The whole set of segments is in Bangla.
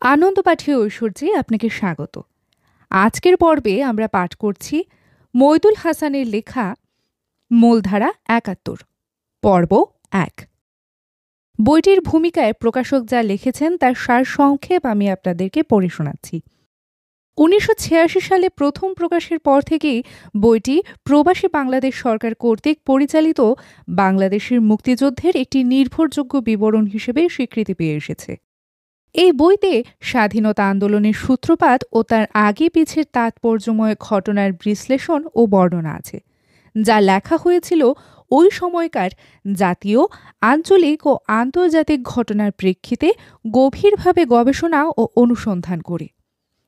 আনন্দ পাঠে ঐশ্বর্যে আপনাকে স্বাগত। আজকের পর্বে আমরা পাঠ করছি মইদুল হাসানের লেখা মূলধারা ৭১, পর্ব ১। বইটির ভূমিকায় প্রকাশক যা লিখেছেন তার সারসংক্ষেপ আমি আপনাদেরকে পড়ে শোনাচ্ছি। ১৯৮৬ সালে প্রথম প্রকাশের পর থেকেই বইটি প্রবাসী বাংলাদেশ সরকার কর্তৃক পরিচালিত বাংলাদেশের মুক্তিযুদ্ধের একটি নির্ভরযোগ্য বিবরণ হিসেবে স্বীকৃতি পেয়ে এসেছে। এই বইতে স্বাধীনতা আন্দোলনের সূত্রপাত ও তার আগে পিছের তাৎপর্যময় ঘটনার বিশ্লেষণ ও বর্ণনা আছে, যা লেখা হয়েছিল ওই সময়কার জাতীয়, আঞ্চলিক ও আন্তর্জাতিক ঘটনার প্রেক্ষিতে গভীরভাবে গবেষণা ও অনুসন্ধান করে।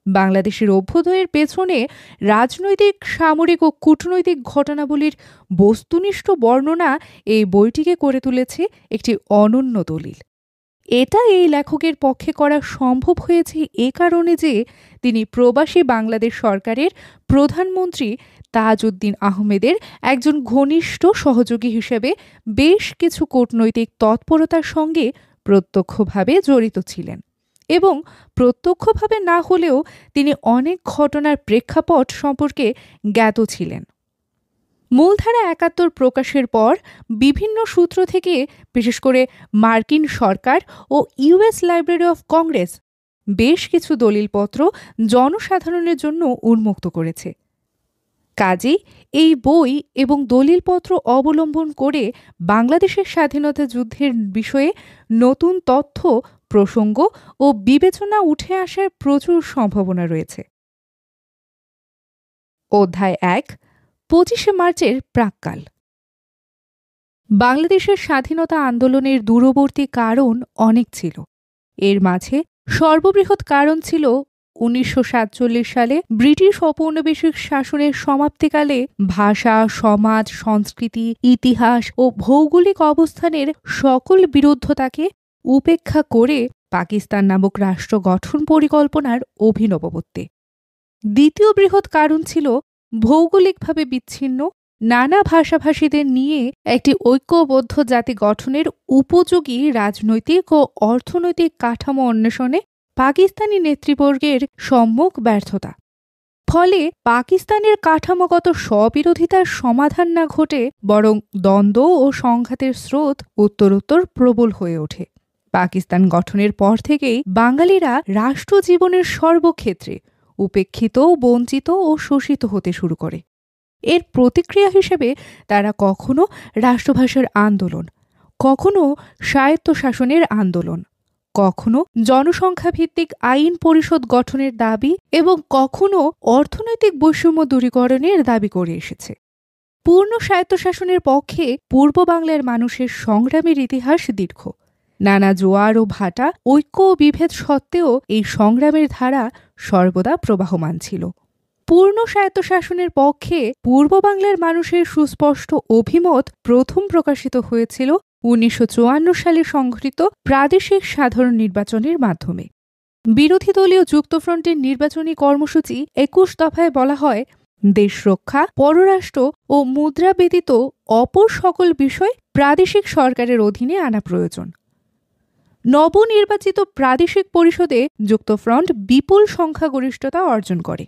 বাংলাদেশের অভ্যুদয়ের পেছনে রাজনৈতিক, সামরিক ও কূটনৈতিক ঘটনাবলীর বস্তুনিষ্ঠ বর্ণনা এই বইটিকে করে তুলেছে একটি অনন্য দলিল। এটা এই লেখকের পক্ষে করা সম্ভব হয়েছে এ কারণে যে তিনি প্রবাসী বাংলাদেশ সরকারের প্রধানমন্ত্রী তাজউদ্দিন আহমেদের একজন ঘনিষ্ঠ সহযোগী হিসেবে বেশ কিছু কূটনৈতিক তৎপরতার সঙ্গে প্রত্যক্ষভাবে জড়িত ছিলেন, এবং প্রত্যক্ষভাবে না হলেও তিনি অনেক ঘটনার প্রেক্ষাপট সম্পর্কে জ্ঞাত ছিলেন। মূলধারা ৭১ প্রকাশের পর বিভিন্ন সূত্র থেকে, বিশেষ করে মার্কিন সরকার ও ইউএস লাইব্রেরি অফ কংগ্রেস, বেশ কিছু দলিলপত্র জনসাধারণের জন্য উন্মুক্ত করেছে। কাজেই এই বই এবং দলিলপত্র অবলম্বন করে বাংলাদেশের স্বাধীনতা যুদ্ধের বিষয়ে নতুন তথ্য, প্রসঙ্গ ও বিবেচনা উঠে আসার প্রচুর সম্ভাবনা রয়েছে। অধ্যায় ১, ২৫শে মার্চের প্রাক্কাল। বাংলাদেশের স্বাধীনতা আন্দোলনের দূরবর্তী কারণ অনেক ছিল। এর মাঝে সর্ববৃহৎ কারণ ছিল ১৯৪৭ সালে ব্রিটিশ ঔপনিবেশিক শাসনের সমাপ্তিকালে ভাষা, সমাজ, সংস্কৃতি, ইতিহাস ও ভৌগোলিক অবস্থানের সকল বিরুদ্ধতাকে উপেক্ষা করে পাকিস্তান নামক রাষ্ট্র গঠন পরিকল্পনার অভিনবত্বে। দ্বিতীয় বৃহৎ কারণ ছিল ভৌগোলিকভাবে বিচ্ছিন্ন নানা ভাষাভাষীদের নিয়ে একটি ঐক্যবদ্ধ জাতি গঠনের উপযোগী রাজনৈতিক ও অর্থনৈতিক কাঠামো অন্বেষণে পাকিস্তানি নেতৃবর্গের সম্মুখ ব্যর্থতা। ফলে পাকিস্তানের কাঠামোগত স্ববিরোধিতার সমাধান না ঘটে বরং দ্বন্দ্ব ও সংঘাতের স্রোত উত্তরোত্তর প্রবল হয়ে ওঠে। পাকিস্তান গঠনের পর থেকেই বাঙালিরা রাষ্ট্রজীবনের সর্বক্ষেত্রে উপেক্ষিত, বঞ্চিত ও শোষিত হতে শুরু করে। এর প্রতিক্রিয়া হিসেবে তারা কখনো রাষ্ট্রভাষার আন্দোলন, কখনো স্বায়ত্তশাসনের আন্দোলন, কখনো জনসংখ্যা ভিত্তিক আইন পরিষদ গঠনের দাবি এবং কখনো অর্থনৈতিক বৈষম্য দূরীকরণের দাবি করে এসেছে। পূর্ণ স্বায়ত্তশাসনের পক্ষে পূর্ব বাংলার মানুষের সংগ্রামের ইতিহাস দীর্ঘ। নানা জোয়ার ও ভাটা, ঐক্য ও বিভেদ সত্ত্বেও এই সংগ্রামের ধারা সর্বদা প্রবাহমান ছিল। পূর্ণ স্বায়ত্তশাসনের পক্ষে পূর্ব বাংলার মানুষের সুস্পষ্ট অভিমত প্রথম প্রকাশিত হয়েছিল ১৯৫৪ সালে সংঘটিত প্রাদেশিক সাধারণ নির্বাচনের মাধ্যমে। বিরোধী দলীয় যুক্তফ্রন্টের নির্বাচনী কর্মসূচি ২১ দফায় বলা হয়, দেশ রক্ষা, পররাষ্ট্র ও মুদ্রা ব্যতীত অপর সকল বিষয় প্রাদেশিক সরকারের অধীনে আনা প্রয়োজন। নবনির্বাচিত প্রাদেশিক পরিষদে যুক্তফ্রন্ট বিপুল সংখ্যাগরিষ্ঠতা অর্জন করে,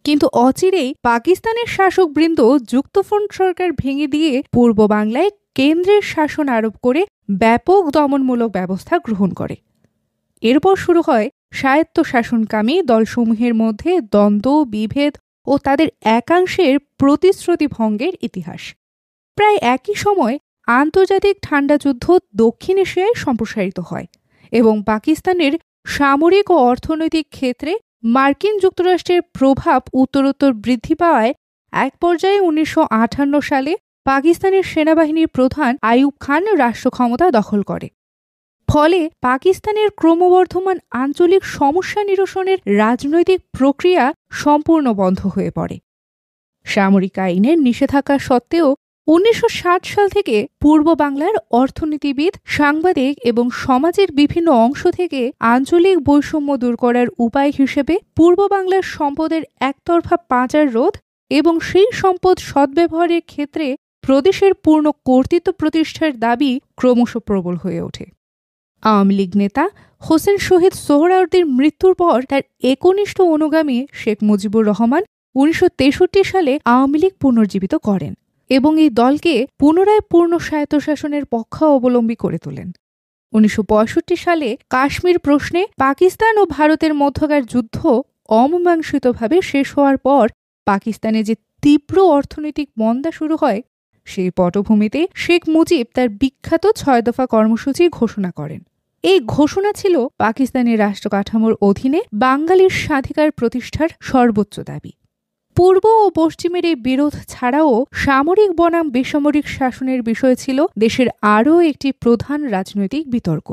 কিন্তু অচিরেই পাকিস্তানের শাসকবৃন্দ যুক্তফ্রন্ট সরকার ভেঙে দিয়ে পূর্ব বাংলায় কেন্দ্রের শাসন আরোপ করে ব্যাপক দমনমূলক ব্যবস্থা গ্রহণ করে। এরপর শুরু হয় স্বায়ত্তশাসনকামী দলসমূহের মধ্যে দ্বন্দ্ব, বিভেদ ও তাদের একাংশের প্রতিশ্রুতি ভঙ্গের ইতিহাস। প্রায় একই সময় আন্তর্জাতিক ঠান্ডা যুদ্ধ দক্ষিণ এশিয়ায় সম্প্রসারিত হয় এবং পাকিস্তানের সামরিক ও অর্থনৈতিক ক্ষেত্রে মার্কিন যুক্তরাষ্ট্রের প্রভাব উত্তরোত্তর বৃদ্ধি পাওয়ায় এক পর্যায়ে ১৯৫৮ সালে পাকিস্তানের সেনাবাহিনীর প্রধান আইয়ুব খান রাষ্ট্র ক্ষমতা দখল করে। ফলে পাকিস্তানের ক্রমবর্ধমান আঞ্চলিক সমস্যা নিরসনের রাজনৈতিক প্রক্রিয়া সম্পূর্ণ বন্ধ হয়ে পড়ে। সামরিক আইনের নিষেধাজ্ঞা সত্ত্বেও ১৯৬০ সাল থেকে পূর্ব বাংলার অর্থনীতিবিদ, সাংবাদিক এবং সমাজের বিভিন্ন অংশ থেকে আঞ্চলিক বৈষম্য দূর করার উপায় হিসেবে পূর্ব বাংলার সম্পদের একতরফা পাচার রোধ এবং সেই সম্পদ সদ্ব্যবহারের ক্ষেত্রে প্রদেশের পূর্ণ কর্তৃত্ব প্রতিষ্ঠার দাবি ক্রমশ প্রবল হয়ে ওঠে। আওয়ামী লীগ নেতা হোসেন শহীদ সোহরাওয়ার্দীর মৃত্যুর পর তার একনিষ্ঠ অনুগামী শেখ মুজিবুর রহমান 1963 সালে আওয়ামী লীগ পুনর্জীবিত করেন এবং এই দলকে পুনরায় পূর্ণ স্বায়ত্তশাসনের পক্ষ অবলম্বী করে তোলেন। 1965 সালে কাশ্মীর প্রশ্নে পাকিস্তান ও ভারতের মধ্যকার যুদ্ধ অমীমাংসিতভাবে শেষ হওয়ার পর পাকিস্তানে যে তীব্র অর্থনৈতিক মন্দা শুরু হয়, সেই পটভূমিতে শেখ মুজিব তার বিখ্যাত 6 দফা কর্মসূচি ঘোষণা করেন। এই ঘোষণা ছিল পাকিস্তানি রাষ্ট্র কাঠামোর অধীনে বাঙালির স্বাধিকার প্রতিষ্ঠার সর্বোচ্চ দাবি। পূর্ব ও পশ্চিমের এই বিরোধ ছাড়াও সামরিক বনাম বেসামরিক শাসনের বিষয় ছিল দেশের আরও একটি প্রধান রাজনৈতিক বিতর্ক।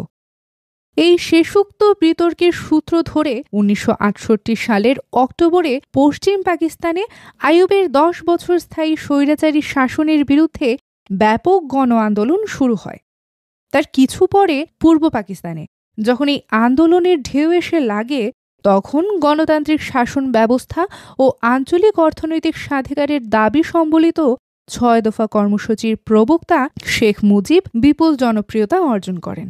এই শেষোক্ত বিতর্কের সূত্র ধরে 1968 সালের অক্টোবরে পশ্চিম পাকিস্তানে আইয়ুবের 10 বছর স্থায়ী স্বৈরাচারী শাসনের বিরুদ্ধে ব্যাপক গণ আন্দোলন শুরু হয়। তার কিছু পরে পূর্ব পাকিস্তানে যখন এই আন্দোলনের ঢেউ এসে লাগে, তখন গণতান্ত্রিক শাসন ব্যবস্থা ও আঞ্চলিক অর্থনৈতিক স্বাধিকারের দাবি সম্বলিত 6 দফা কর্মসূচির প্রবক্তা শেখ মুজিব বিপুল জনপ্রিয়তা অর্জন করেন।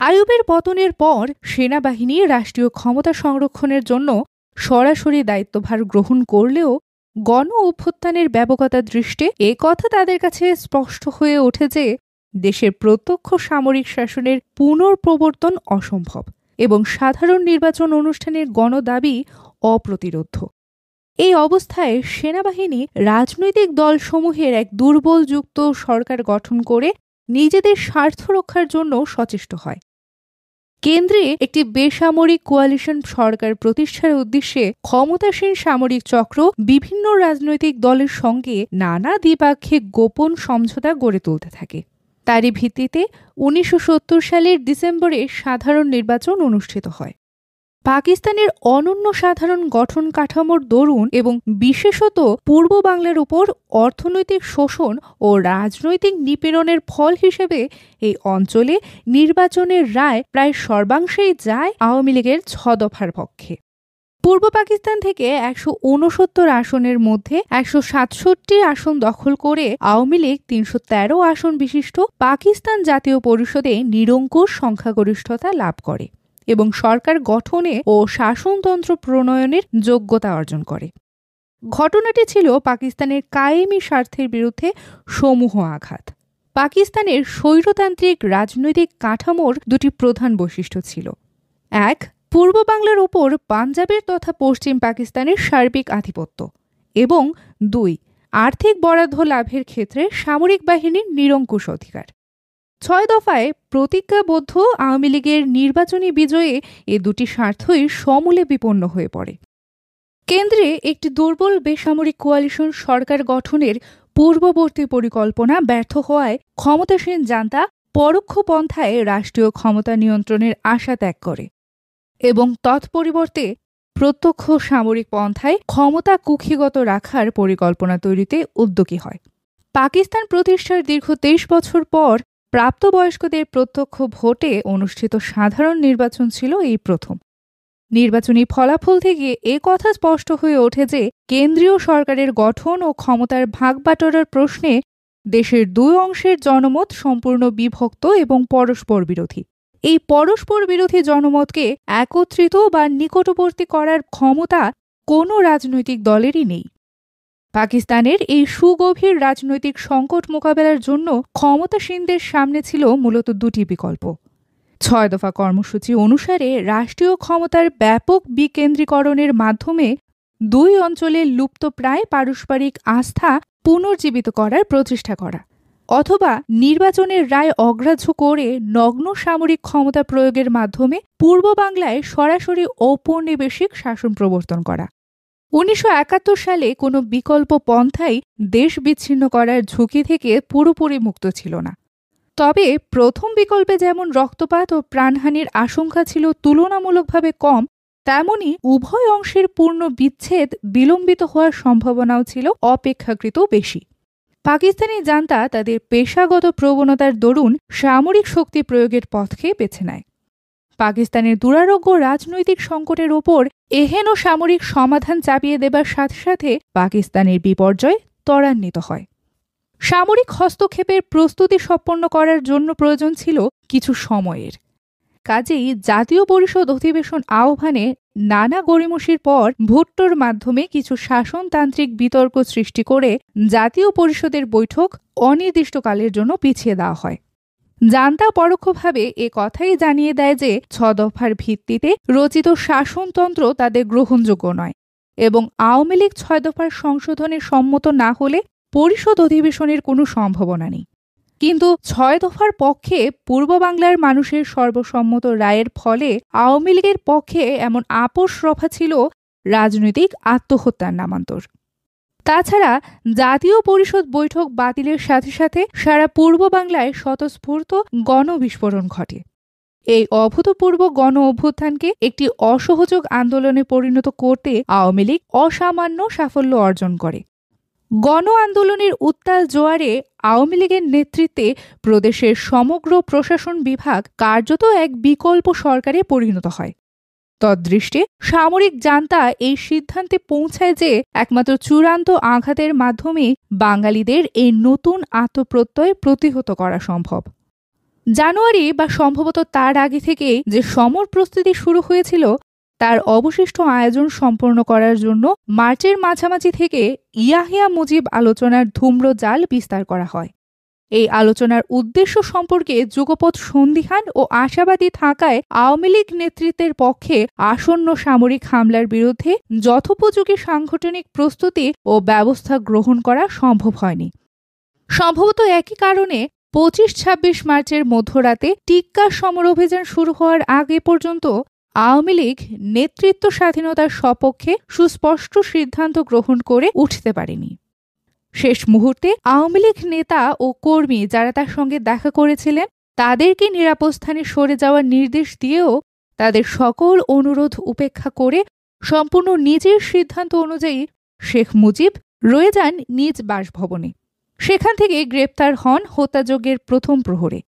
আইয়ুবের পতনের পর সেনাবাহিনী রাষ্ট্রীয় ক্ষমতা সংরক্ষণের জন্য সরাসরি দায়িত্বভার গ্রহণ করলেও গণ অভ্যুত্থানের ব্যাপকতার দৃষ্টে কথা তাদের কাছে স্পষ্ট হয়ে ওঠে যে দেশের প্রত্যক্ষ সামরিক শাসনের পুনঃপ্রবর্তন অসম্ভব এবং সাধারণ নির্বাচন অনুষ্ঠানের গণদাবি অপ্রতিরোধ্য। এই অবস্থায় সেনাবাহিনী রাজনৈতিক দলসমূহের এক দুর্বলযুক্ত সরকার গঠন করে নিজেদের স্বার্থ রক্ষার জন্য সচেষ্ট হয়। কেন্দ্রে একটি বেসামরিক কোয়ালিশন সরকার প্রতিষ্ঠার উদ্দেশ্যে ক্ষমতাসীন সামরিক চক্র বিভিন্ন রাজনৈতিক দলের সঙ্গে নানা দ্বিপাক্ষিক গোপন সমঝোতা গড়ে তুলতে থাকে। তারই ভিত্তিতে 1970 সালের ডিসেম্বরে সাধারণ নির্বাচন অনুষ্ঠিত হয়। পাকিস্তানের অনন্য সাধারণ গঠন কাঠামোর দরুন এবং বিশেষত পূর্ব বাংলার উপর অর্থনৈতিক শোষণ ও রাজনৈতিক নিপীড়নের ফল হিসেবে এই অঞ্চলে নির্বাচনের রায় প্রায় সর্বাংশেই যায় আওয়ামী লীগের 6 দফার পক্ষে। পূর্ব পাকিস্তান থেকে 169 আসনের মধ্যে 167 আসন দখল করে আওয়ামী লীগ 313 আসন বিশিষ্ট পাকিস্তান জাতীয় পরিষদে নিরঙ্কুশ সংখ্যাগরিষ্ঠতা লাভ করে এবং সরকার গঠনে ও শাসনতন্ত্র প্রণয়নের যোগ্যতা অর্জন করে। ঘটনাটি ছিল পাকিস্তানের কায়েমি স্বার্থের বিরুদ্ধে সমূহ আঘাত। পাকিস্তানের স্বৈরতান্ত্রিক রাজনৈতিক কাঠামোর দুটি প্রধান বৈশিষ্ট্য ছিল: 1. পূর্ব বাংলার উপর পাঞ্জাবের তথা পশ্চিম পাকিস্তানের সার্বিক আধিপত্য এবং 2. আর্থিক বরাদ্দ লাভের ক্ষেত্রে সামরিক বাহিনীর নিরঙ্কুশ অধিকার। 6 দফায় প্রতিজ্ঞাবদ্ধ আওয়ামী লীগের নির্বাচনী বিজয়ে এ দুটি স্বার্থই সমূলে বিপন্ন হয়ে পড়ে। কেন্দ্রে একটি দুর্বল বেসামরিক কোয়ালিশন সরকার গঠনের পূর্ববর্তী পরিকল্পনা ব্যর্থ হওয়ায় ক্ষমতাসীন জান্তা পরোক্ষ পন্থায় রাষ্ট্রীয় ক্ষমতা নিয়ন্ত্রণের আশা ত্যাগ করে এবং তৎপরিবর্তে প্রত্যক্ষ সামরিক পন্থায় ক্ষমতা কুক্ষিগত রাখার পরিকল্পনা তৈরিতে উদ্যোগী হয়। পাকিস্তান প্রতিষ্ঠার দীর্ঘ 23 বছর পর প্রাপ্তবয়স্কদের প্রত্যক্ষ ভোটে অনুষ্ঠিত সাধারণ নির্বাচন ছিল এই প্রথম। নির্বাচনী ফলাফল থেকে কথা স্পষ্ট হয়ে ওঠে যে কেন্দ্রীয় সরকারের গঠন ও ক্ষমতার ভাগবাটোয়ারার প্রশ্নে দেশের দুই অংশের জনমত সম্পূর্ণ বিভক্ত এবং পরস্পর বিরোধী। এই পরস্পর বিরোধী জনমতকে একত্রিত বা নিকটবর্তী করার ক্ষমতা কোনো রাজনৈতিক দলেরই নেই। পাকিস্তানের এই সুগভীর রাজনৈতিক সংকট মোকাবেলার জন্য ক্ষমতাসীনদের সামনে ছিল মূলত দুটি বিকল্প: 6 দফা কর্মসূচি অনুসারে রাষ্ট্রীয় ক্ষমতার ব্যাপক বিকেন্দ্রীকরণের মাধ্যমে দুই অঞ্চলে লুপ্তপ্রায় পারস্পরিক আস্থা পুনর্জীবিত করার প্রচেষ্টা করা, অথবা নির্বাচনের রায় অগ্রাহ্য করে নগ্ন সামরিক ক্ষমতা প্রয়োগের মাধ্যমে পূর্ব বাংলায় সরাসরি ঔপনিবেশিক শাসন প্রবর্তন করা। 1971 সালে কোনো বিকল্প পন্থাই দেশ বিচ্ছিন্ন করার ঝুঁকি থেকে পুরোপুরি মুক্ত ছিল না। তবে প্রথম বিকল্পে যেমন রক্তপাত ও প্রাণহানির আশঙ্কা ছিল তুলনামূলকভাবে কম, তেমনি উভয় অংশের পূর্ণ বিচ্ছেদ বিলম্বিত হওয়ার সম্ভাবনাও ছিল অপেক্ষাকৃত বেশি। পাকিস্তানি জান্তা তাদের পেশাগত প্রবণতার দরুন সামরিক শক্তি প্রয়োগের পথকে বেছে নেয়। পাকিস্তানের দুরারোগ্য রাজনৈতিক সংকটের ওপর এহেন সামরিক সমাধান চাপিয়ে দেবার সাথে সাথে পাকিস্তানের বিপর্যয় ত্বরান্বিত হয়। সামরিক হস্তক্ষেপের প্রস্তুতি সম্পন্ন করার জন্য প্রয়োজন ছিল কিছু সময়ের। কাজেই জাতীয় পরিষদ অধিবেশন আহ্বানে নানা গড়িমসির পর ভুট্টোর মাধ্যমে কিছু শাসনতান্ত্রিক বিতর্ক সৃষ্টি করে জাতীয় পরিষদের বৈঠক অনির্দিষ্টকালের জন্য পিছিয়ে দেওয়া হয়। জান্তা পরোক্ষভাবে এ কথাই জানিয়ে দেয় যে 6 দফার ভিত্তিতে রচিত শাসনতন্ত্র তাদের গ্রহণযোগ্য নয় এবং আওয়ামী লীগ 6 দফার সংশোধনে সম্মত না হলে পরিষদ অধিবেশনের কোনো সম্ভাবনা নেই। কিন্তু 6 দফার পক্ষে পূর্ব বাংলার মানুষের সর্বসম্মত রায়ের ফলে আওয়ামী লীগের পক্ষে এমন আপোষ রফা ছিল রাজনৈতিক আত্মহত্যার নামান্তর। তাছাড়া জাতীয় পরিষদ বৈঠক বাতিলের সাথে সাথে সারা পূর্ব বাংলায় স্বতঃস্ফূর্ত গণবিস্ফোরণ ঘটে। এই অভূতপূর্ব গণ অভ্যুত্থানকে একটি অসহযোগ আন্দোলনে পরিণত করতে আওয়ামী লীগ অসামান্য সাফল্য অর্জন করে। গণ আন্দোলনের উত্তাল জোয়ারে আওয়ামী লীগের নেতৃত্বে প্রদেশের সমগ্র প্রশাসন বিভাগ কার্যত এক বিকল্প সরকারে পরিণত হয়। তদ্দৃষ্টে সামরিক জান্তা এই সিদ্ধান্তে পৌঁছায় যে একমাত্র চূড়ান্ত আঘাতের মাধ্যমে বাঙালিদের এই নতুন আত্মপ্রত্যয় প্রতিহত করা সম্ভব। জানুয়ারি বা সম্ভবত তার আগে থেকে যে সমর প্রস্তুতি শুরু হয়েছিল তার অবশিষ্ট আয়োজন সম্পন্ন করার জন্য মার্চের মাঝামাঝি থেকে ইয়াহিয়া মুজিব আলোচনার ধূম্র জাল বিস্তার করা হয়। এই আলোচনার উদ্দেশ্য সম্পর্কে যুগপৎ সন্দিহান ও আশাবাদী থাকায় আওয়ামী লীগ নেতৃত্বের পক্ষে আসন্ন সামরিক হামলার বিরুদ্ধে যথোপযোগী সাংগঠনিক প্রস্তুতি ও ব্যবস্থা গ্রহণ করা সম্ভব হয়নি। সম্ভবত একই কারণে 25-26 মার্চের মধ্যরাতে টিক্কা সমর অভিযান শুরু হওয়ার আগে পর্যন্ত আওয়ামী লীগ নেতৃত্ব স্বাধীনতার সপক্ষে সুস্পষ্ট সিদ্ধান্ত গ্রহণ করে উঠতে পারেনি। শেষ মুহূর্তে আওয়ামী লীগ নেতা ও কর্মী যারা তার সঙ্গে দেখা করেছিলেন তাদেরকে নিরাপদ স্থানে সরে যাওয়ার নির্দেশ দিয়েও তাদের সকল অনুরোধ উপেক্ষা করে সম্পূর্ণ নিজের সিদ্ধান্ত অনুযায়ী শেখ মুজিব রয়ে যান নিজ বাসভবনে। সেখান থেকে গ্রেপ্তার হন হত্যাযজ্ঞের প্রথম প্রহরে।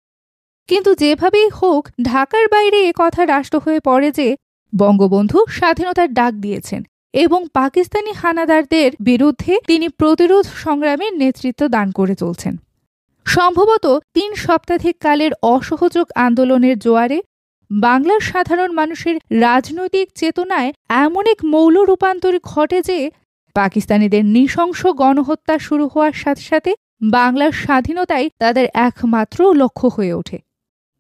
কিন্তু যেভাবেই হোক ঢাকার বাইরে একথা রাষ্ট্র হয়ে পড়ে যে বঙ্গবন্ধু স্বাধীনতার ডাক দিয়েছেন এবং পাকিস্তানি হানাদারদের বিরুদ্ধে তিনি প্রতিরোধ সংগ্রামের নেতৃত্ব দান করে চলছেন। সম্ভবত 3 সপ্তাধিক কালের অসহযোগ আন্দোলনের জোয়ারে বাংলার সাধারণ মানুষের রাজনৈতিক চেতনায় এমন এক মৌল রূপান্তর ঘটে যে পাকিস্তানিদের নৃশংস গণহত্যা শুরু হওয়ার সাথে সাথে বাংলার স্বাধীনতাই তাদের একমাত্র লক্ষ্য হয়ে ওঠে।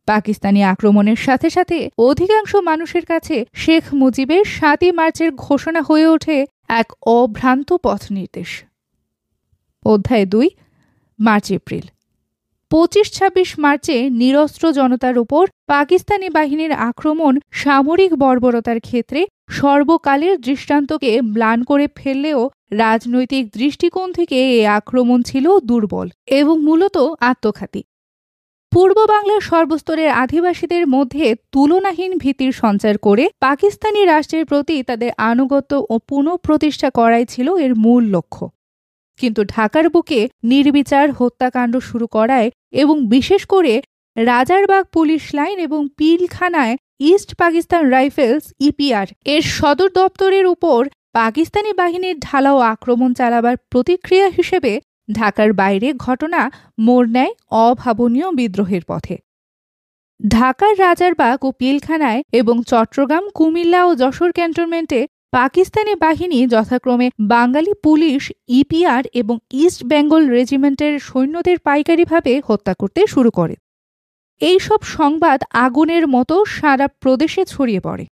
পাকিস্তানি আক্রমণের সাথে সাথে অধিকাংশ মানুষের কাছে শেখ মুজিবের 7ই মার্চের ঘোষণা হয়ে ওঠে এক অভ্রান্ত পথ নির্দেশ। অধ্যায় 2 মার্চ-এপ্রিল। 25-26 মার্চে নিরস্ত্র জনতার উপর পাকিস্তানি বাহিনীর আক্রমণ সামরিক বর্বরতার ক্ষেত্রে সর্বকালের দৃষ্টান্তকে ম্লান করে ফেললেও রাজনৈতিক দৃষ্টিকোণ থেকে এই আক্রমণ ছিল দুর্বল এবং মূলত আত্মঘাতী। পূর্ব বাংলার সর্বস্তরের আদিবাসীদের মধ্যে তুলনাহীন ভীতির সঞ্চার করে পাকিস্তানি রাষ্ট্রের প্রতি তাদের আনুগত্য ও পুনঃপ্রতিষ্ঠা করাই ছিল এর মূল লক্ষ্য। কিন্তু ঢাকার বুকে নির্বিচার হত্যাকাণ্ড শুরু করায় এবং বিশেষ করে রাজারবাগ পুলিশ লাইন এবং পিলখানায় ইস্ট পাকিস্তান রাইফেলস ইপিআর এর সদর দপ্তরের উপর পাকিস্তানি বাহিনীর ঢালাও আক্রমণ চালাবার প্রতিক্রিয়া হিসেবে ঢাকার বাইরে ঘটনা মোড় নেয় অভাবনীয় বিদ্রোহের পথে। ঢাকার রাজারবাগ ও পিলখানায় এবং চট্টগ্রাম, কুমিল্লা ও যশোর ক্যান্টনমেন্টে পাকিস্তানি বাহিনী যথাক্রমে বাঙালি পুলিশ, ইপিআর এবং ইস্ট বেঙ্গল রেজিমেন্টের সৈন্যদের পাইকারিভাবে হত্যা করতে শুরু করে। এইসব সংবাদ আগুনের মতো সারা প্রদেশে ছড়িয়ে পড়ে।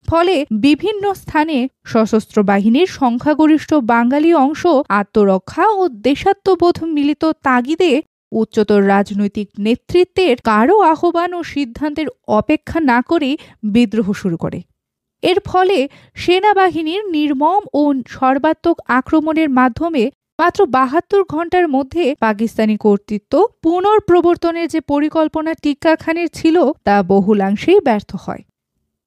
ফলে বিভিন্ন স্থানে সশস্ত্র বাহিনীর সংখ্যাগরিষ্ঠ বাঙালি অংশ আত্মরক্ষা ও দেশাত্মবোধ মিলিত তাগিদে উচ্চতর রাজনৈতিক নেতৃত্বের কারো আহ্বান ও সিদ্ধান্তের অপেক্ষা না করে বিদ্রোহ শুরু করে। এর ফলে সেনাবাহিনীর নির্মম ও সর্বাত্মক আক্রমণের মাধ্যমে মাত্র 72 ঘণ্টার মধ্যে পাকিস্তানি কর্তৃত্ব পুনর্প্রবর্তনের যে পরিকল্পনা টিক্কা খানের ছিল তা বহুলাংশেই ব্যর্থ হয়।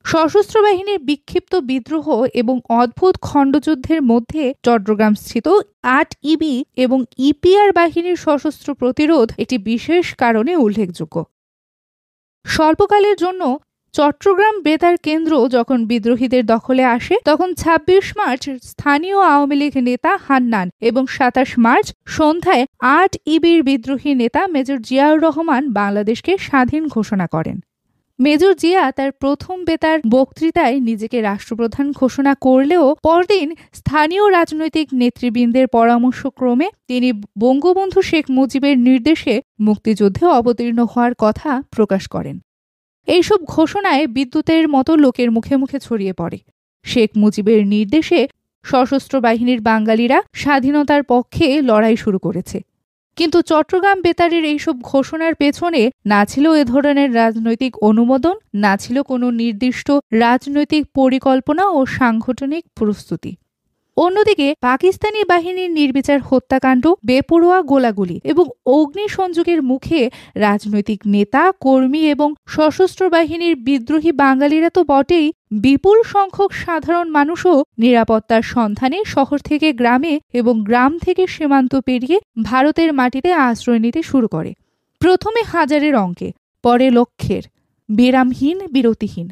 সশস্ত্র বাহিনীর বিক্ষিপ্ত বিদ্রোহ এবং অদ্ভুত খণ্ডযুদ্ধের মধ্যে চট্টগ্রামস্থিত 8 ইবি এবং ইপিআর বাহিনীর সশস্ত্র প্রতিরোধ একটি বিশেষ কারণে উল্লেখযোগ্য। স্বল্পকালের জন্য চট্টগ্রাম বেতার কেন্দ্র যখন বিদ্রোহীদের দখলে আসে তখন 26 মার্চ স্থানীয় আওয়ামী লীগ নেতা হান্নান এবং 27 মার্চ সন্ধ্যায় 8 ইবির বিদ্রোহী নেতা মেজর জিয়াউর রহমান বাংলাদেশকে স্বাধীন ঘোষণা করেন। মেজর জিয়া তার প্রথম বেতার বক্তৃতায় নিজেকে রাষ্ট্রপ্রধান ঘোষণা করলেও পরদিন স্থানীয় রাজনৈতিক নেতৃবৃন্দের পরামর্শক্রমে তিনি বঙ্গবন্ধু শেখ মুজিবের নির্দেশে মুক্তিযুদ্ধে অবতীর্ণ হওয়ার কথা প্রকাশ করেন। এইসব ঘোষণায় বিদ্যুতের মতো লোকের মুখে মুখে ছড়িয়ে পড়ে। শেখ মুজিবের নির্দেশে সশস্ত্র বাহিনীর বাঙালিরা স্বাধীনতার পক্ষে লড়াই শুরু করেছে। কিন্তু চট্টগ্রাম বেতারের এইসব ঘোষণার পেছনে না ছিল এ ধরনের রাজনৈতিক অনুমোদন, না ছিল কোনো নির্দিষ্ট রাজনৈতিক পরিকল্পনা ও সাংগঠনিক প্রস্তুতি। অন্যদিকে পাকিস্তানি বাহিনীর নির্বিচার হত্যাকাণ্ড, বেপরোয়া গোলাগুলি এবং অগ্নিসংযোগের মুখে রাজনৈতিক নেতা, কর্মী এবং সশস্ত্র বাহিনীর বিদ্রোহী বাঙালিরা তো বটেই, বিপুল সংখ্যক সাধারণ মানুষও নিরাপত্তার সন্ধানে শহর থেকে গ্রামে এবং গ্রাম থেকে সীমান্ত পেরিয়ে ভারতের মাটিতে আশ্রয় নিতে শুরু করে। প্রথমে হাজারের অঙ্কে, পরে লক্ষের, বিরামহীন, বিরতিহীন।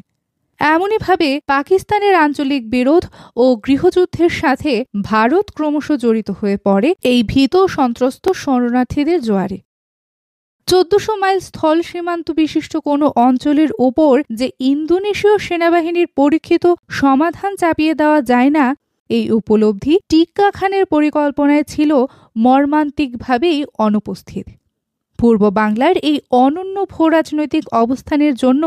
এমনইভাবে পাকিস্তানের আঞ্চলিক বিরোধ ও গৃহযুদ্ধের সাথে ভারত ক্রমশ জড়িত হয়ে পড়ে এই ভীত সন্ত্রস্ত শরণার্থীদের জোয়ারে। 1400 মাইল স্থল সীমান্ত বিশিষ্ট কোনো অঞ্চলের ওপর যে ইন্দোনেশীয় সেনাবাহিনীর পরীক্ষিত সমাধান চাপিয়ে দেওয়া যায় না, এই উপলব্ধি টিক্কা খানের পরিকল্পনায় ছিল মর্মান্তিকভাবেই অনুপস্থিত। পূর্ব বাংলার এই অনন্য ভূরাজনৈতিক অবস্থানের জন্য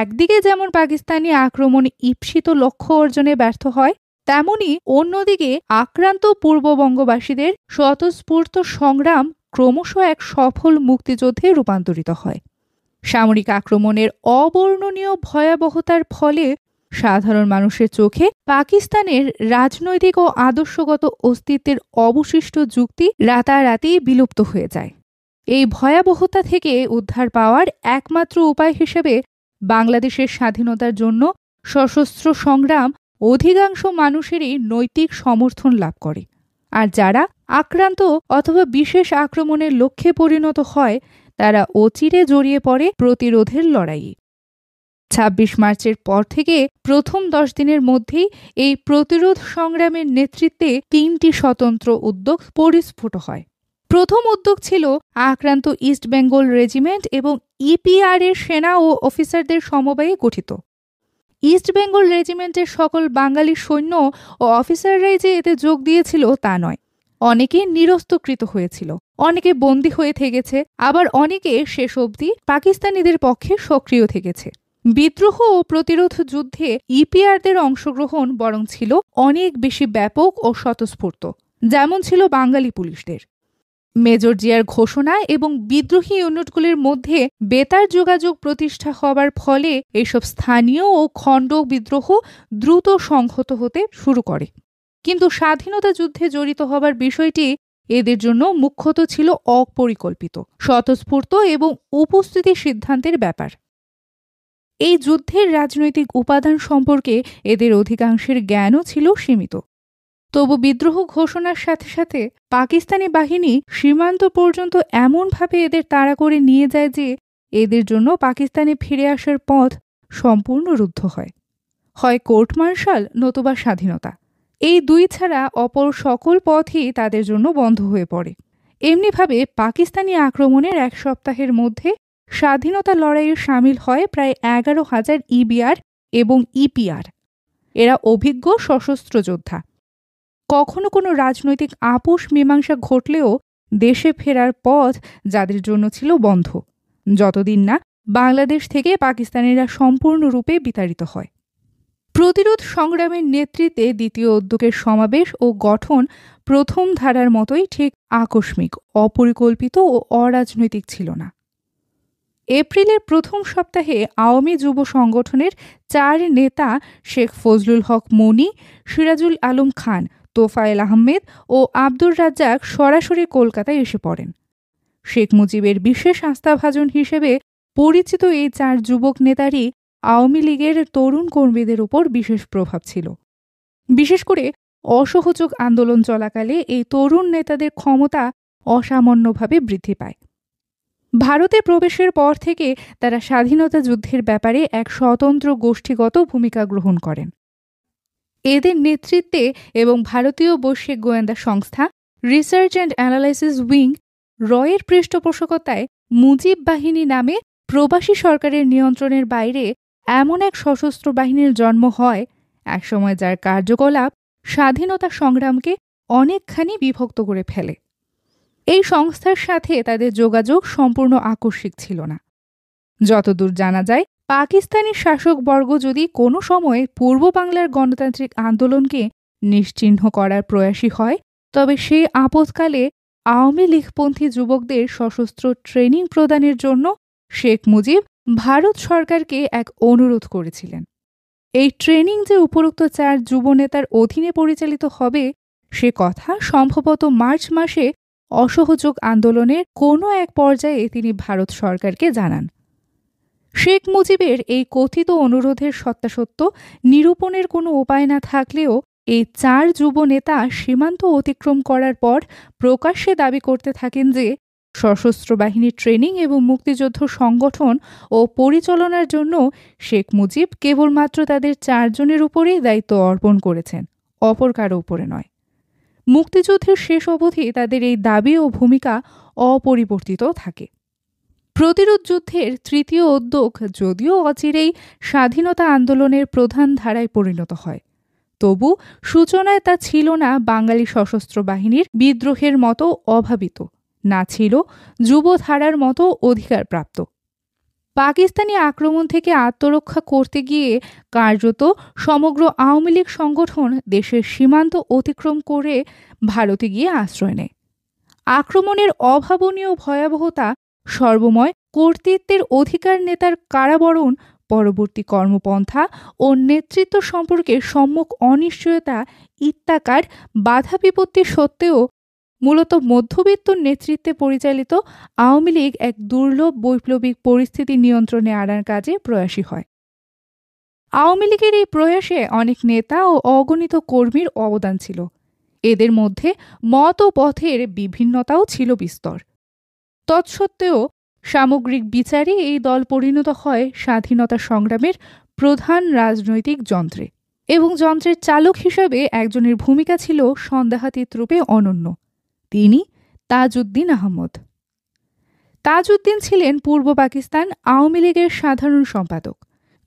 একদিকে যেমন পাকিস্তানি আক্রমণ ঈপ্সিত লক্ষ্য অর্জনে ব্যর্থ হয়, তেমনি অন্যদিকে আক্রান্ত পূর্ববঙ্গবাসীদের স্বতঃস্ফূর্ত সংগ্রাম ক্রমশ এক সফল মুক্তিযুদ্ধে রূপান্তরিত হয়। সামরিক আক্রমণের অবর্ণনীয় ভয়াবহতার ফলে সাধারণ মানুষের চোখে পাকিস্তানের রাজনৈতিক ও আদর্শগত অস্তিত্বের অবশিষ্ট যুক্তি রাতারাতি বিলুপ্ত হয়ে যায়। এই ভয়াবহতা থেকে উদ্ধার পাওয়ার একমাত্র উপায় হিসেবে বাংলাদেশের স্বাধীনতার জন্য সশস্ত্র সংগ্রাম অধিকাংশ মানুষেরই নৈতিক সমর্থন লাভ করে। আর যারা আক্রান্ত অথবা বিশেষ আক্রমণের লক্ষ্যে পরিণত হয়, তারা অচিরে জড়িয়ে পড়ে প্রতিরোধের লড়াইয়ে। ২৬ মার্চের পর থেকে প্রথম 10 দিনের মধ্যেই এই প্রতিরোধ সংগ্রামের নেতৃত্বে 3টি স্বতন্ত্র উদ্যোগ পরিস্ফুট হয়। প্রথম উদ্যোগ ছিল আক্রান্ত ইস্ট বেঙ্গল রেজিমেন্ট এবং ইপিআর এর সেনা ও অফিসারদের সমবায়ে গঠিত। ইস্ট বেঙ্গল রেজিমেন্টের সকল বাঙালি সৈন্য ও অফিসাররাই যে এতে যোগ দিয়েছিল তা নয়। অনেকে নিরস্ত্রকৃত হয়েছিল, অনেকে বন্দী হয়ে থেকেছে, আবার অনেকে শেষ অবধি পাকিস্তানিদের পক্ষে সক্রিয় থেকেছে। বিদ্রোহ ও প্রতিরোধ যুদ্ধে ইপিআরদের অংশগ্রহণ বরং ছিল অনেক বেশি ব্যাপক ও স্বতঃস্ফূর্ত, যেমন ছিল বাঙালি পুলিশদের। মেজর জিয়ার ঘোষণা এবং বিদ্রোহী ইউনিটগুলির মধ্যে বেতার যোগাযোগ প্রতিষ্ঠা হবার ফলে এসব স্থানীয় ও খণ্ড বিদ্রোহ দ্রুত সংহত হতে শুরু করে। কিন্তু স্বাধীনতা যুদ্ধে জড়িত হবার বিষয়টি এদের জন্য মুখ্যত ছিল অপরিকল্পিত, স্বতঃস্ফূর্ত এবং উপস্থিতি সিদ্ধান্তের ব্যাপার। এই যুদ্ধের রাজনৈতিক উপাদান সম্পর্কে এদের অধিকাংশের জ্ঞানও ছিল সীমিত। তবু বিদ্রোহ ঘোষণার সাথে সাথে পাকিস্তানি বাহিনী সীমান্ত পর্যন্ত এমনভাবে এদের তাড়া করে নিয়ে যায় যে এদের জন্য পাকিস্তানে ফিরে আসার পথ সম্পূর্ণ রুদ্ধ হয়। হয় কোর্ট মার্শাল, নতুবা স্বাধীনতা। এই দুই ছাড়া অপর সকল পথই তাদের জন্য বন্ধ হয়ে পড়ে। এমনিভাবে পাকিস্তানি আক্রমণের 1 সপ্তাহের মধ্যে স্বাধীনতা লড়াইয়ে সামিল হয় প্রায় 11,000 ইবিআর এবং ইপিআর। এরা অভিজ্ঞ সশস্ত্র যোদ্ধা। কখনো কোনো রাজনৈতিক আপোষ মীমাংসা ঘটলেও দেশে ফেরার পথ যাদের জন্য ছিল বন্ধ, যতদিন না বাংলাদেশ থেকে পাকিস্তানিরা সম্পূর্ণরূপে বিতাড়িত হয়। প্রতিরোধ সংগ্রামের নেতৃত্বে দ্বিতীয় উদ্যোগের সমাবেশ ও গঠন প্রথম ধারার মতোই ঠিক আকস্মিক, অপরিকল্পিত ও অরাজনৈতিক ছিল না। এপ্রিলের প্রথম সপ্তাহে আওয়ামী যুব সংগঠনের 4 নেতা শেখ ফজলুল হক মনি, সিরাজুল আলম খান, তোফায়েল আহমেদ ও আব্দুর রাজ্জাক সরাসরি কলকাতায় এসে পড়েন। শেখ মুজিবের বিশেষ আস্থাভাজন হিসেবে পরিচিত এই 4 যুবক নেতারই আওয়ামী লীগের তরুণ কর্মীদের উপর বিশেষ প্রভাব ছিল। বিশেষ করে অসহযোগ আন্দোলন চলাকালে এই তরুণ নেতাদের ক্ষমতা অসামান্যভাবে বৃদ্ধি পায়। ভারতে প্রবেশের পর থেকে তারা স্বাধীনতা যুদ্ধের ব্যাপারে এক স্বতন্ত্র গোষ্ঠীগত ভূমিকা গ্রহণ করেন। এদের নেতৃত্বে এবং ভারতীয় বৈশ্বিক গোয়েন্দা সংস্থা রিসার্চ অ্যান্ড অ্যানালাইসিস উইং রয়ের পৃষ্ঠপোষকতায় মুজিব বাহিনী নামে প্রবাসী সরকারের নিয়ন্ত্রণের বাইরে এমন এক সশস্ত্র বাহিনীর জন্ম হয় একসময় যার কার্যকলাপ স্বাধীনতা সংগ্রামকে অনেকখানি বিভক্ত করে ফেলে। এই সংস্থার সাথে তাদের যোগাযোগ সম্পূর্ণ আকস্মিক ছিল না। যতদূর জানা যায়, পাকিস্তানি শাসকবর্গ যদি কোনো সময়ে পূর্ব বাংলার গণতান্ত্রিক আন্দোলনকে নিশ্চিহ্ন করার প্রয়াসী হয়, তবে সেই আপৎকালে আওয়ামী লীগপন্থী যুবকদের সশস্ত্র ট্রেনিং প্রদানের জন্য শেখ মুজিব ভারত সরকারকে এক অনুরোধ করেছিলেন। এই ট্রেনিং যে উপরোক্ত 4 যুবনেতার অধীনে পরিচালিত হবে সে কথা সম্ভবত মার্চ মাসে অসহযোগ আন্দোলনের কোনো এক পর্যায়ে তিনি ভারত সরকারকে জানান। শেখ মুজিবের এই কথিত অনুরোধের সত্যাসত্য নিরূপণের কোনো উপায় না থাকলেও এই 4 যুব নেতা সীমান্ত অতিক্রম করার পর প্রকাশ্যে দাবি করতে থাকেন যে সশস্ত্র বাহিনীর ট্রেনিং এবং মুক্তিযুদ্ধ সংগঠন ও পরিচালনার জন্য শেখ মুজিব কেবলমাত্র তাদের 4 জনের উপরেই দায়িত্ব অর্পণ করেছেন, অপর কারো উপরে নয়। মুক্তিযুদ্ধের শেষ অবধি তাদের এই দাবি ও ভূমিকা অপরিবর্তিত থাকে। প্রতিরোধ যুদ্ধের তৃতীয় উদ্যোগ যদিও অচিরেই স্বাধীনতা আন্দোলনের প্রধান ধারায় পরিণত হয়, তবু সূচনায় তা ছিল না বাঙালি সশস্ত্র বাহিনীর বিদ্রোহের মতো অভাবিত, না ছিল যুবধারার মতো অধিকারপ্রাপ্ত। পাকিস্তানি আক্রমণ থেকে আত্মরক্ষা করতে গিয়ে কার্যত সমগ্র আওয়ামী লীগ সংগঠন দেশের সীমান্ত অতিক্রম করে ভারতে গিয়ে আশ্রয় নেয়। আক্রমণের অভাবনীয় ভয়াবহতা, সর্বময় কর্তৃত্বের অধিকার নেতার কারাবরণ, পরবর্তী কর্মপন্থা ও নেতৃত্ব সম্পর্কে সম্মুখ অনিশ্চয়তা ইত্যাকার বাধা বিপত্তি সত্ত্বেও মূলত মধ্যবিত্ত নেতৃত্বে পরিচালিত আওয়ামী লীগ এক দুর্লভ বৈপ্লবিক পরিস্থিতি নিয়ন্ত্রণে আনার কাজে প্রয়াসী হয়। আওয়ামী লীগের এই প্রয়াসে অনেক নেতা ও অগণিত কর্মীর অবদান ছিল। এদের মধ্যে মত ও পথের বিভিন্নতাও ছিল বিস্তর। তৎসত্ত্বেও সামগ্রিক বিচারে এই দল পরিণত হয় স্বাধীনতা সংগ্রামের প্রধান রাজনৈতিক যন্ত্রে, এবং যন্ত্রের চালক হিসেবে একজনের ভূমিকা ছিল সন্দেহাতীত রূপে অনন্য। তিনি তাজউদ্দিন আহমদ। তাজউদ্দিন ছিলেন পূর্ব পাকিস্তান আওয়ামী লীগের সাধারণ সম্পাদক।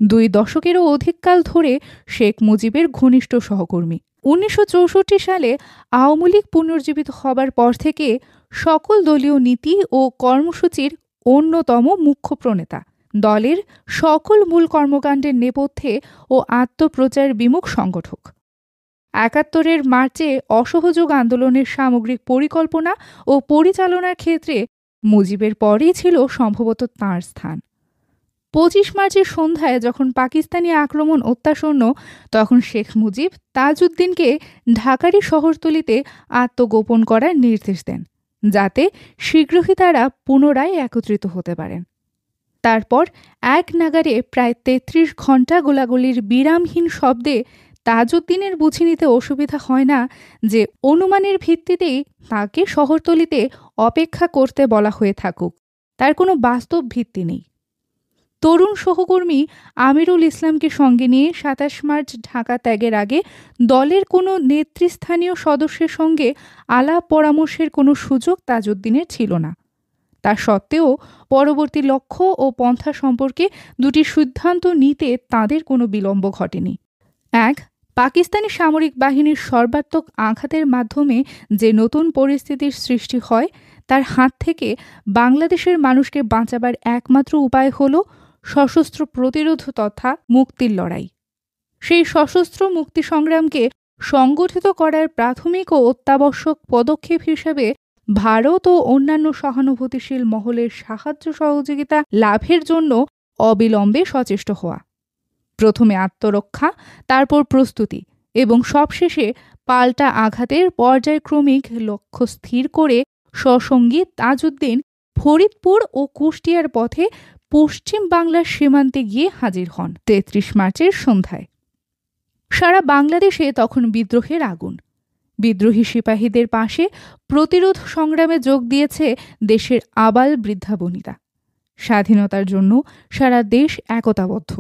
2 দশকেরও অধিককাল ধরে শেখ মুজিবের ঘনিষ্ঠ সহকর্মী। 1964 সালে আওয়ামী লীগ পুনর্জীবিত হবার পর থেকে সকল দলীয় নীতি ও কর্মসূচির অন্যতম মুখ্য প্রণেতা, দলের সকল মূল কর্মকাণ্ডের নেপথ্যে ও আত্মপ্রচার বিমুখ সংগঠক। 71 মার্চে অসহযোগ আন্দোলনের সামগ্রিক পরিকল্পনা ও পরিচালনার ক্ষেত্রে মুজিবের পরেই ছিল সম্ভবত তাঁর স্থান। 25 মার্চের সন্ধ্যায় যখন পাকিস্তানি আক্রমণ অত্যাসন্ন, তখন শেখ মুজিব তাজউদ্দিনকে ঢাকারই শহরতলিতে আত্মগোপন করার নির্দেশ দেন, যাতে শীঘ্রই তারা পুনরায় একত্রিত হতে পারেন। তারপর এক নাগারে প্রায় 33 ঘণ্টা গোলাগুলির বিরামহীন শব্দে তাজউদ্দিনের বুঝে নিতে অসুবিধা হয় না যে অনুমানের ভিত্তিতেই তাকে শহরতলিতে অপেক্ষা করতে বলা হয়ে থাকুক, তার কোনো বাস্তব ভিত্তি নেই। তরুণ সহকর্মী আমিরুল ইসলামকে সঙ্গে নিয়ে 27 মার্চ ঢাকা ত্যাগের আগে দলের কোনো নেতৃস্থানীয় সদস্যের সঙ্গে আলাপ পরামর্শের কোনো সুযোগ তাজউদ্দিনের ছিল না। তা সত্ত্বেও পরবর্তী লক্ষ্য ও পন্থা সম্পর্কে 2টি সিদ্ধান্ত নিতে তাঁদের কোনো বিলম্ব ঘটেনি। 1. পাকিস্তানি সামরিক বাহিনীর সর্বাত্মক আঘাতের মাধ্যমে যে নতুন পরিস্থিতির সৃষ্টি হয়, তার হাত থেকে বাংলাদেশের মানুষকে বাঁচাবার একমাত্র উপায় হল সশস্ত্র প্রতিরোধ তথা মুক্তির লড়াই। সেই সশস্ত্র মুক্তি সংগ্রামকে সংগঠিত করার প্রাথমিক ও অত্যাবশ্যক পদক্ষেপ হিসেবে ভারত ও অন্যান্য সহানুভূতিশীল মহলের সাহায্য সহযোগিতা লাভের জন্য অবিলম্বে সচেষ্ট হওয়া। প্রথমে আত্মরক্ষা, তারপর প্রস্তুতি এবং সবশেষে পাল্টা আঘাতের পর্যায়ক্রমিক লক্ষ্য স্থির করে সসঙ্গী তাজউদ্দিন ফরিদপুর ও কুষ্টিয়ার পথে পশ্চিম বাংলার সীমান্তে গিয়ে হাজির হন 33 মার্চের সন্ধ্যায়। সারা বাংলাদেশে তখন বিদ্রোহের আগুন। বিদ্রোহী সিপাহীদের পাশে প্রতিরোধ সংগ্রামে যোগ দিয়েছে দেশের আবাল বৃদ্ধা বনিতা। স্বাধীনতার জন্য সারা দেশ একতাবদ্ধ।